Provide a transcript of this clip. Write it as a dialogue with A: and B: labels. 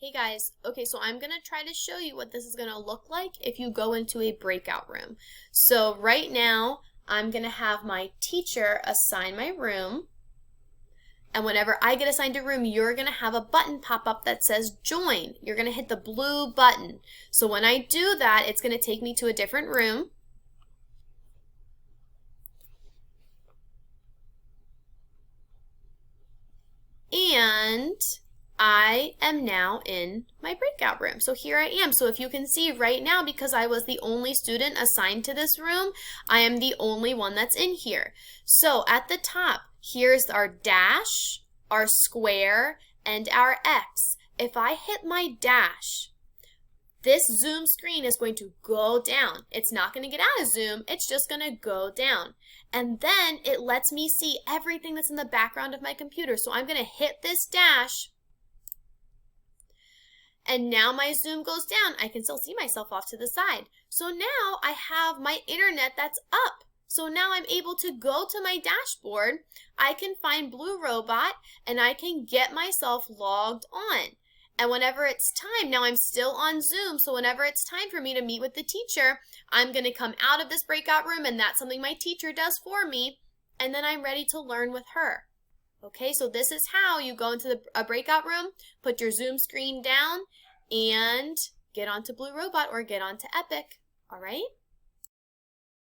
A: Hey guys, okay, so I'm gonna try to show you what this is gonna look like if you go into a breakout room. So right now, I'm gonna have my teacher assign my room, and whenever I get assigned a room, you're gonna have a button pop up that says join. You're gonna hit the blue button. So when I do that, it's gonna take me to a different room. And I am now in my breakout room. So here I am. So if you can see right now, because I was the only student assigned to this room, I am the only one that's in here. So at the top, here's our dash, our square, and our X. If I hit my dash, this Zoom screen is going to go down. It's not going to get out of Zoom, it's just going to go down. And then it lets me see everything that's in the background of my computer. So I'm going to hit this dash, and now my Zoom goes down. I can still see myself off to the side. So now I have my internet that's up. So now I'm able to go to my dashboard. I can find Blue Robot, and I can get myself logged on. And whenever it's time, now I'm still on Zoom, so whenever it's time for me to meet with the teacher, I'm going to come out of this breakout room, and that's something my teacher does for me, and then I'm ready to learn with her. Okay, so this is how you go into a breakout room, put your Zoom screen down, and get onto Blue Robot or get onto Epic. All right?